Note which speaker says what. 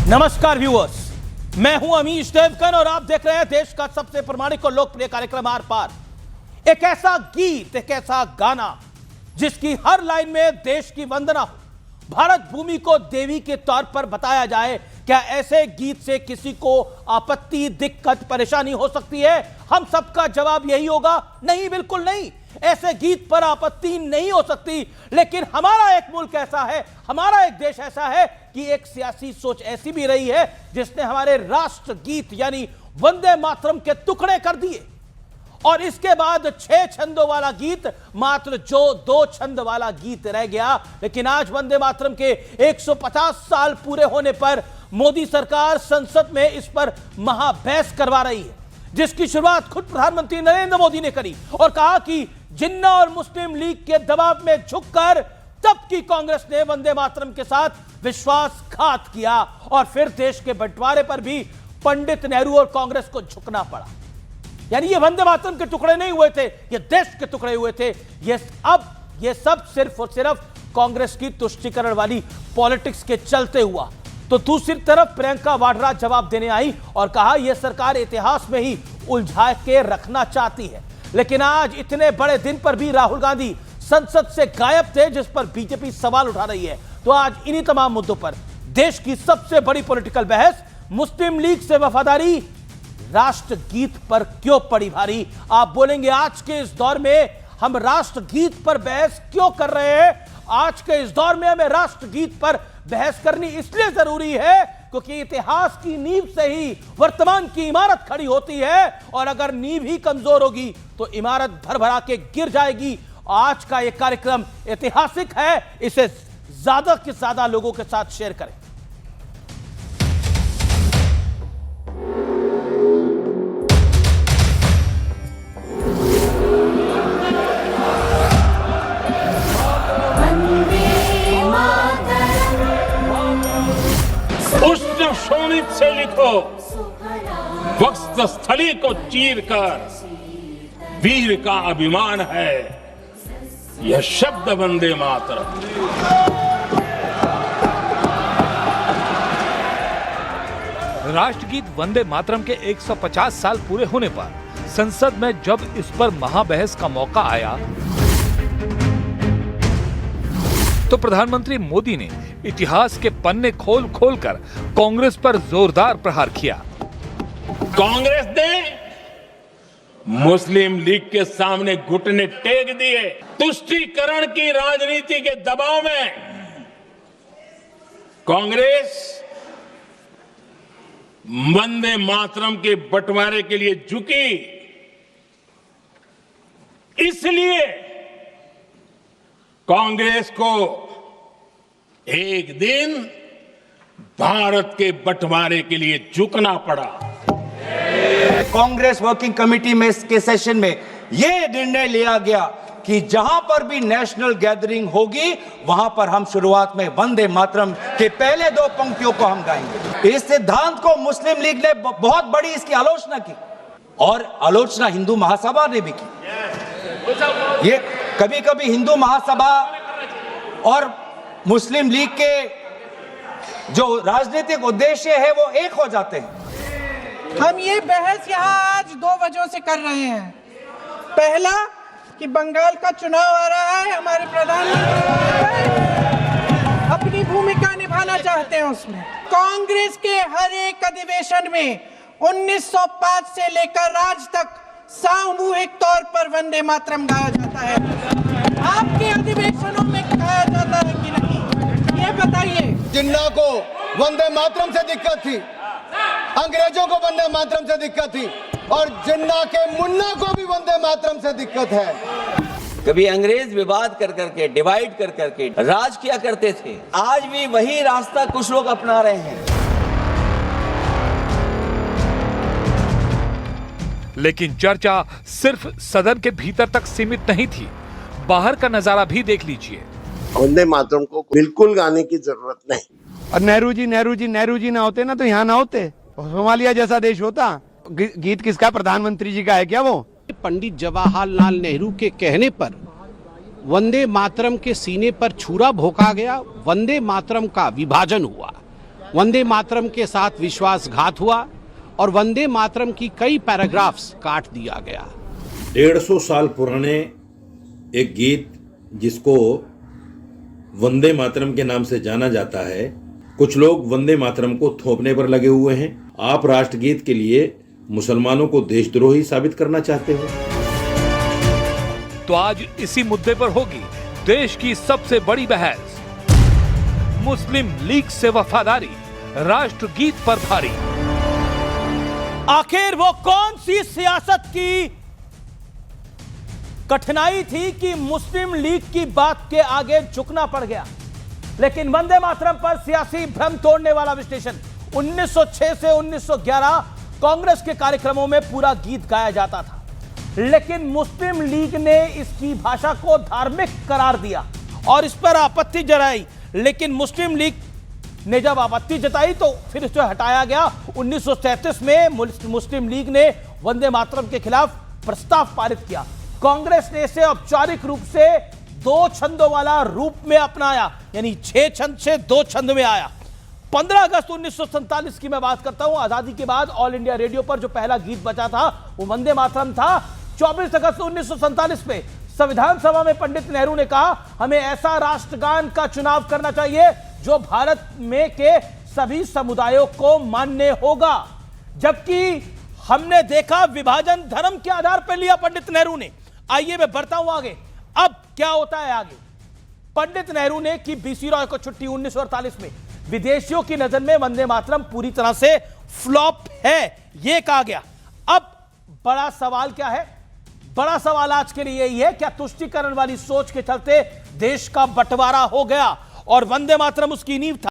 Speaker 1: नमस्कार व्यूअर्स, मैं हूं अमीश देवगन और आप देख रहे हैं देश का सबसे प्रामाणिक और लोकप्रिय कार्यक्रम आर पार। एक ऐसा गीत, एक ऐसा गाना जिसकी हर लाइन में देश की वंदना हो, भारत भूमि को देवी के तौर पर बताया जाए। क्या ऐसे गीत से किसी को आपत्ति, दिक्कत, परेशानी हो सकती है? हम सबका जवाब यही होगा, नहीं, बिल्कुल नहीं। ऐसे गीत पर आपत्ति नहीं हो सकती। लेकिन हमारा एक मुल्क ऐसा है, हमारा एक देश ऐसा है कि एक सियासी सोच ऐसी भी रही है जिसने हमारे राष्ट्र गीत यानी वंदे मातरम के टुकड़े कर दिए और इसके बाद 6 छंदों वाला गीत मात्र जो 2 छंद वाला गीत रह गया। लेकिन आज वंदे मातरम के 150 साल पूरे होने पर मोदी सरकार संसद में इस पर महाबहस करवा रही है, जिसकी शुरुआत खुद प्रधानमंत्री नरेंद्र मोदी ने करी और कहा कि जिन्ना और मुस्लिम लीग के दबाव में झुककर तब की कांग्रेस ने वंदे मातरम के साथ विश्वासघात किया और फिर देश के बंटवारे पर भी पंडित नेहरू और कांग्रेस को झुकना पड़ा। यानी ये वंदे मातरम के टुकड़े नहीं हुए थे, ये देश के टुकड़े हुए थे। ये सब सिर्फ और सिर्फ कांग्रेस की तुष्टीकरण वाली पॉलिटिक्स के चलते हुआ। तो दूसरी तरफ प्रियंका वाड्रा जवाब देने आई और कहा यह सरकार इतिहास में ही उलझा के रखना चाहती है। लेकिन आज इतने बड़े दिन पर भी राहुल गांधी संसद से गायब थे, जिस पर बीजेपी सवाल उठा रही है। तो आज इन्हीं तमाम मुद्दों पर देश की सबसे बड़ी पॉलिटिकल बहस, मुस्लिम लीग से वफादारी राष्ट्रगीत पर क्यों पड़ी भारी। आप बोलेंगे आज के इस दौर में हम राष्ट्रगीत पर बहस क्यों कर रहे हैं? आज के इस दौर में हमें राष्ट्रगीत पर बहस करनी इसलिए जरूरी है क्योंकि इतिहास की नींव से ही वर्तमान की इमारत खड़ी होती है और अगर नींव ही कमजोर होगी तो इमारत भरभरा के गिर जाएगी। आज का यह कार्यक्रम ऐतिहासिक है, इसे ज्यादा से ज्यादा लोगों के साथ शेयर करें।
Speaker 2: उष्ण शोणित से लिखो, वक्षस्थली को चीरकर वीर का अभिमान है यह शब्द वंदे मातरम।
Speaker 3: राष्ट्रगीत वंदे मातरम के 150 साल पूरे होने पर संसद में जब इस पर महाबहस का मौका आया तो प्रधानमंत्री मोदी ने इतिहास के पन्ने खोल कर कांग्रेस पर जोरदार प्रहार किया।
Speaker 2: कांग्रेस ने मुस्लिम लीग के सामने घुटने टेक दिए। तुष्टीकरण की राजनीति के दबाव में कांग्रेस वंदे मातरम के बंटवारे के लिए झुकी। इसलिए कांग्रेस को एक दिन भारत के बंटवारे के लिए झुकना पड़ा।
Speaker 4: कांग्रेस वर्किंग कमेटी में के सेशन में यह निर्णय लिया गया कि जहां पर भी नेशनल गैदरिंग होगी वहां पर हम शुरुआत में वंदे मातरम के पहले 2 पंक्तियों को हम गाएंगे। इस सिद्धांत को मुस्लिम लीग ने बहुत बड़ी इसकी आलोचना की और आलोचना हिंदू महासभा ने भी की। ये कभी कभी हिंदू महासभा और मुस्लिम लीग के जो राजनीतिक उद्देश्य है वो एक हो जाते हैं।
Speaker 5: हम ये बहस यहाँ आज 2 वजहों से कर रहे हैं। पहला कि बंगाल का चुनाव आ रहा है, हमारे प्रधानमंत्री अपनी भूमिका निभाना चाहते हैं उसमें। कांग्रेस के हर एक अधिवेशन में 1905 से लेकर आज तक सामूहिक तौर पर वंदे मातरम गाया जाता है। आपके अधिवेशनों में गाया जाता है कि नहीं, ये बताइए।
Speaker 6: जिन्ना को वंदे मातरम से दिक्कत थी, अंग्रेजों को वंदे मातरम से दिक्कत थी और जिन्ना के मुन्ना को भी वंदे मातरम से दिक्कत है।
Speaker 7: कभी अंग्रेज विवाद कर करके, डिवाइड कर करके राज किया करते थे। आज भी वही रास्ता कुछ लोग अपना रहे हैं।
Speaker 3: लेकिन चर्चा सिर्फ सदन के भीतर तक सीमित नहीं थी, बाहर का नजारा भी देख लीजिए।
Speaker 8: वंदे मातरम को बिल्कुल गाने की जरूरत नहीं।
Speaker 9: और नेहरू जी ना होते ना तो यहाँ ना होते, सोमालिया जैसा देश होता। गीत किसका? प्रधानमंत्री जी का है क्या वो?
Speaker 10: पंडित जवाहरलाल नेहरू के कहने पर वंदे मातरम के सीने पर छुरा भोंका गया, वंदे मातरम का विभाजन हुआ वंदे मातरम के साथ विश्वासघात हुआ और वंदे मातरम की कई पैराग्राफ्स काट दिया गया।
Speaker 11: 150 साल पुराने एक गीत जिसको वंदे मातरम के नाम से जाना जाता है, कुछ लोग वंदे मातरम को थोपने पर लगे हुए हैं। आप राष्ट्रगीत के लिए मुसलमानों को देशद्रोही साबित करना चाहते हो।
Speaker 3: तो आज इसी मुद्दे पर होगी देश की सबसे बड़ी बहस। मुस्लिम लीग से वफादारी, राष्ट्रगीत पर भारी।
Speaker 1: आखिर वो कौन सी सियासत की कठिनाई थी कि मुस्लिम लीग की बात के आगे झुकना पड़ गया? लेकिन वंदे मातरम पर सियासी भ्रम तोड़ने वाला विश्लेषण। 1906 से 1911 कांग्रेस के कार्यक्रमों में पूरा गीत गाया जाता था, लेकिन मुस्लिम लीग ने इसकी भाषा को धार्मिक करार दिया और इस पर आपत्ति जताई। लेकिन मुस्लिम लीग ने जब आपत्ति जताई तो फिर इसे हटाया गया। 1937 में मुस्लिम लीग ने वंदे मातरम के खिलाफ प्रस्ताव पारित किया। कांग्रेस ने इसे औपचारिक रूप से 2 छंदों वाला रूप में अपनाया, यानी 6 छंद से 2 छंद में आया। 15 अगस्त 1947 की मैं बात करता हूं। आजादी के बाद ऑल इंडिया रेडियो पर जो पहला गीत बजा था वो वंदे मातरम था। 24 अगस्त 1947 में संविधान सभा में पंडित नेहरू ने कहा, हमें ऐसा राष्ट्रगान का चुनाव करना चाहिए जो भारत में के सभी समुदायों को मान्य होगा। जबकि हमने देखा विभाजन धर्म के आधार पर लिया पंडित नेहरू ने। आइए मैं बढ़ता हूं आगे। अब क्या होता है आगे? पंडित नेहरू ने की बीसी रॉय को छुट्टी 1948 में। विदेशियों की नजर में वंदे मातरम पूरी तरह से फ्लॉप है, यह कहा गया। अब बड़ा सवाल क्या है? बड़ा सवाल आज के लिए यही है, क्या तुष्टीकरण वाली सोच के चलते देश का बंटवारा हो गया और वंदे मातरम उसकी नींव था?